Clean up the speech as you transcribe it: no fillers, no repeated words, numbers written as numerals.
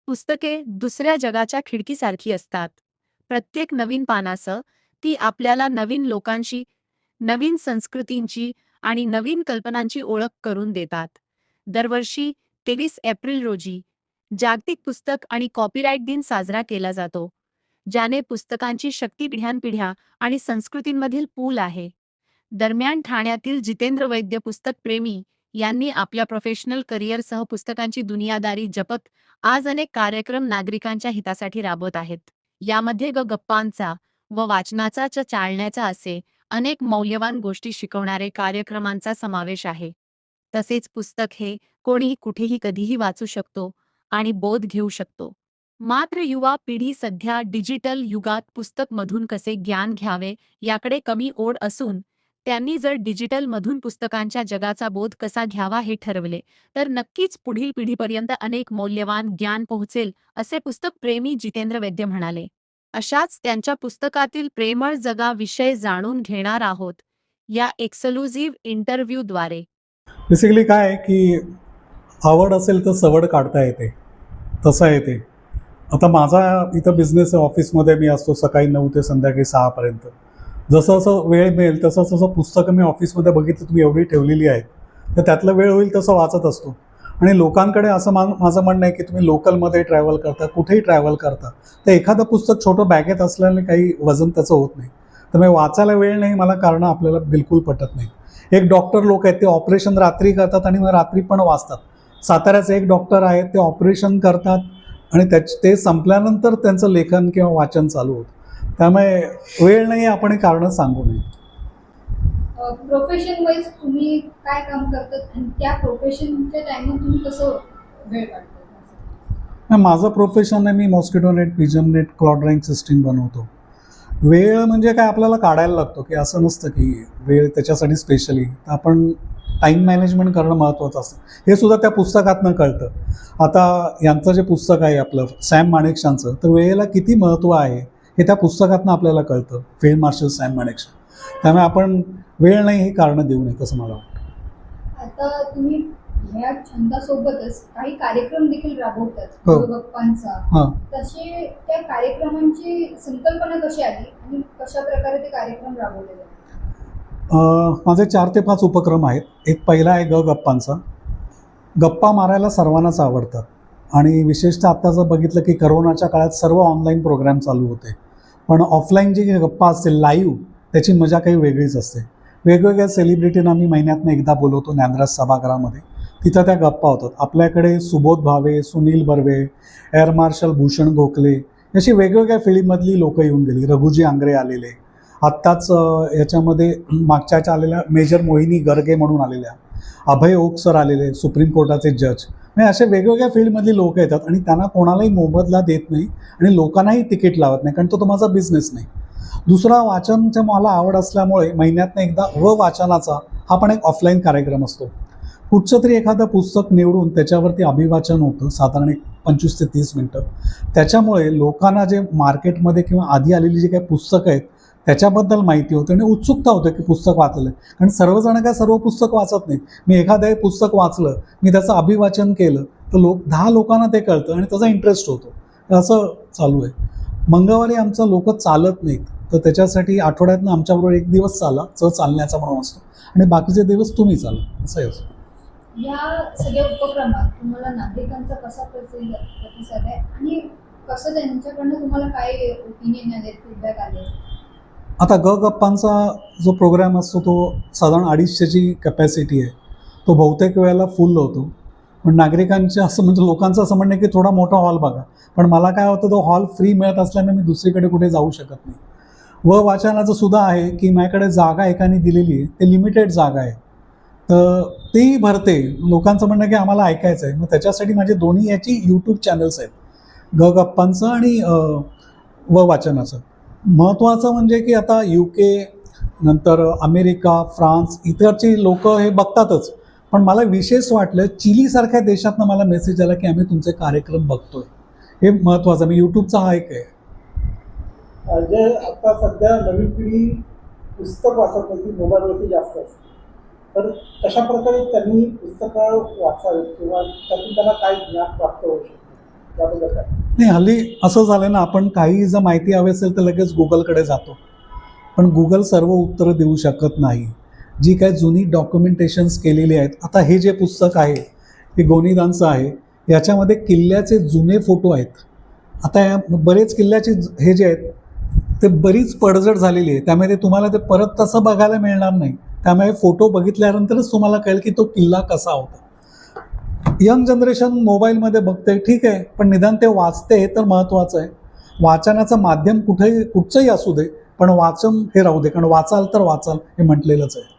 पुस्तके दुसऱ्या जगाच्या खिडकीसारखी असतात. प्रत्येक नवीन पानासह ती आपल्याला नवीन लोकांशी, नवीन संस्कृतींची आणि नवीन कल्पनांची ओळख करून देतात. दरवर्षी 23 एप्रिल रोजी जागतिक पुस्तक आणि कॉपीराइट दिन साजरा केला जातो, ज्याने पुस्तकांची शक्ती पिढ्यानपिढ्या आणि संस्कृतींमधील पूल आहे. दरम्यान ठाण्यातील जितेंद्र वैद्य पुस्तक प्रेमी यांनी आपल्या प्रोफेशनल करिअरसह पुस्तकांची दुनियादारी जपत आज अनेक कार्यक्रम नागरिकांच्या हितासाठी राबवत आहेत. यामध्ये गप्पांचा व वाचनाचा चालण्याचा असे अनेक मौल्यवान गोष्टी शिकवणारे कार्यक्रमांचा समावेश आहे. तसेच पुस्तक हे कोणीही कुठेही कधीही वाचू शकतो आणि बोध घेऊ शकतो. मात्र युवा पिढी सध्या डिजिटल युगात पुस्तकमधून कसे ज्ञान घ्यावे याकडे कमी ओढ असून त्यांनी जर डिजिटलमधून पुस्तकांच्या जगाचा बोध कसा घ्यावा हे ठरवले तर नक्कीच पुढील पिढीपर्यंत अनेक मौल्यवान ज्ञान पोहोचेल, असे पुस्तक प्रेमी जितेंद्र वैद्य म्हणाले. अशाच त्यांच्या पुस्तकातील प्रेमळ जगाविषयी जाणून घेणार आहोत या एक्सक्लुझिव्ह इंटरव्ह्यूद्वारे. बेसिकली काय आहे की आवड असेल तर सवड काढता येते, तसं आहे ते. आता माझा इथं बिझनेस आहे, ऑफिसमध्ये मी असतो सकाळी 9 ते संध्याकाळी 6 पर्यंत. जसं जसं वेळ मिळेल तसं तसं पुस्तकं मी ऑफिसमध्ये बघितलं तुम्ही एवढी ठेवलेली आहेत, तर त्यातलं वेळ होईल तसं वाचत असतो. आणि लोकांकडे असं माझं म्हणणं आहे की तुम्ही लोकलमध्ये ट्रॅव्हल करता, कुठेही ट्रॅव्हल करता, तर एखादं पुस्तक छोटं बॅगेत असल्याने काही वजन त्याचं होत नाही. तर मी वाचायला वेळ नाही मला कारणं आपल्याला बिलकुल पटत नाही. एक डॉक्टर लोक आहेत ते ऑपरेशन रात्री करतात आणि मग रात्री पण वाचतात. साताऱ्याचे एक डॉक्टर आहेत ते ऑपरेशन करतात आणि ते संपल्यानंतर त्यांचं लेखन किंवा वाचन चालू होतं. त्यामुळे वेळ नाही आपण हे कारणं सांगू नये. प्रोफेशन वाईज तुम्ही काय काम करतात आणि त्या प्रोफेशनच्या टाइमवर तुम्ही कसं वेळ काढता? माझं प्रोफेशन आहे, मी मॉस्किटो नेट, पिजन नेट, क्लॉड रँक सिस्टीम बनवतो. वेळ म्हणजे काय आपल्याला काढायला लागतो, की असं नसतं की वेळ त्याच्यासाठी स्पेशली. आपण टाईम मॅनेजमेंट करणं महत्त्वाचं असतं. हे सुद्धा त्या पुस्तकातनं कळतं. आता यांचं जे पुस्तक आहे आपलं सॅम माणेकशॉंचं, तर वेळेला किती महत्त्व आहे हे त्या पुस्तकातनं आपल्याला कळतं, फील्ड मार्शल सॅम माणेकशॉ. त्यामुळे आपण वेळ नाही हे कारणं देऊ नये असं मला वाटतं. आता तुम्ही ह्या छंदासोबतच काही कार्यक्रम देखील राबवतात, हो. गप्पांचा. हां. तसे त्या कार्यक्रमांची संकल्पना कशी आली आणि कशा प्रकारे ते कार्यक्रम राबवले जातात? माझे 4 ते 5 उपक्रम आहेत. एक पहिला आहे गप्पांचा. गप्पा मारायला सर्वांनाच आवडतात आणि विशेषतः आत्ता जर बघितलं की करोनाच्या काळात सर्व ऑनलाईन प्रोग्राम चालू होते, पण ऑफलाईन जी गप्पा असते लाईव्ह, त्याची मजा काही वेगळीच असते. वेगवेगळ्या सेलिब्रिटींना आम्ही महिन्यातनं एकदा बोलवतो ज्ञानराज सभागृहामध्ये, तिथं त्या गप्पा होतात. आपल्याकडे सुबोध भावे, सुनील बर्वे, एअर मार्शल भूषण गोखले अशी वेगवेगळ्या फील्डमधली लोकं येऊन गेली. रघुजी आंग्रे आलेले, आत्ताच याच्यामध्ये मागच्याच्या आलेल्या मेजर मोहिनी गर्गे म्हणून आलेल्या, अभय ओक सर आलेले सुप्रीम कोर्टाचे जज. म्हणजे असे वेगवेगळ्या फील्डमधली लोकं येतात आणि त्यांना कोणालाही मोबदला देत नाही आणि लोकांनाही तिकीट लावत नाही, कारण तो माझा बिझनेस नाही. दुसरा, वाचनच्या मला आवड असल्यामुळे महिन्यातनं एकदा वाचनाचा हा पण एक ऑफलाईन कार्यक्रम असतो. कुठचं तरी एखादं पुस्तक निवडून त्याच्यावरती अभिवाचन होतं, साधारण एक 25 ते 30 मिनटं. त्याच्यामुळे लोकांना जे मार्केटमध्ये किंवा आधी आलेली जी काही पुस्तकं आहेत त्याच्याबद्दल माहिती होते आणि उत्सुकता होते की पुस्तक वाचलं. कारण सर्वजण काय सर्व पुस्तक वाचत नाहीत. मी एखादं पुस्तक वाचलं, मी त्याचं अभिवाचन केलं तर 10 लोकांना ते कळतं आणि त्याचा इंटरेस्ट होतो. असं चालू आहे. मंगळवारी आमचं लोक चालत नाहीत, तर त्याच्यासाठी आठवड्यातनं आमच्याबरोबर एक दिवस चालण्याचा म्हणून असतो आणि बाकीचे दिवस तुम्ही चाला, असं आहे. या सगळ्या उपक्रमात तुम्हाला नागरिकांचा कसा प्रतिसाद आहे आणि कसं त्यांच्याकडनं तुम्हाला काय ओपिनियन आले, फीडबॅक आले? आता गप्पांचा जो प्रोग्राम असतो तो साधारण 250ची कॅपॅसिटी आहे. तो बहुतेक वेळेला फुल होतो. पण नागरिकांचे असं म्हणजे लोकांचं असं म्हणणं की थोडा मोठा हॉल बघा. पण मला काय होतं, तो हॉल फ्री मिळत असल्याने मी दुसरीकडे कुठे जाऊ शकत नाही. वाचनाचं सुद्धा आहे की माझ्याकडे जागा एकाने दिलेली आहे, ते लिमिटेड जागा आहे, तर ती भरते. लोकांचं म्हणणं की आम्हाला ऐकायचं आहे. मग त्याच्यासाठी माझे दोन्ही याची यूट्यूब चॅनल्स आहेत, गप्पांचं आणि वाचनाचं. महत्त्वाचं म्हणजे की आता UK नंतर अमेरिका, फ्रान्स इतरची लोक हे बघतातच, पण मला विशेष वाटलं चिलीसारख्या देशातनं मला मेसेज आला की आम्ही तुमचे कार्यक्रम बघतोय. हे महत्त्वाचं. मी यूट्यूबचा हा एक आहे. जे आता सध्या नवीन पिढी पुस्तक वाचत नाही, मोबाईलवरती जास्त असते, तर कशा प्रकारे त्यांनी पुस्तकं वाचावीत किंवा त्यातून त्यांना काय ज्ञान प्राप्त होऊ शकतं? त्याबद्दल काय? नाही, हल्ली असं झालं ना, आपण काही जर माहिती हवी असेल तर लगेच गुगलकडे जातो, पण गुगल सर्व उत्तरं देऊ शकत नाही. जी काय जुनी डॉक्युमेंटेशन्स केलेली आहेत, आता हे जे पुस्तक आहे हे गोनीदांचं आहे, याच्यामध्ये किल्ल्याचे जुने फोटो आहेत. आता बरेच किल्ल्याचे हे जे आहेत ते बरीच पडझड झालेली आहे, त्यामुळे तुम्हाला ते परत तसं बघायला मिळणार नाही. त्यामुळे फोटो बघितल्यानंतरच तुम्हाला कळेल की तो किल्ला कसा होता. यंग जनरेशन मोबाईलमध्ये बघते, ठीक आहे, पण निदान ते वाचते हे तर महत्त्वाचं आहे. वाचनाचं माध्यम कुठचंही असू दे, पण वाचन हे राहू दे, कारण वाचाल तर वाचाल हे म्हटलेलंच आहे.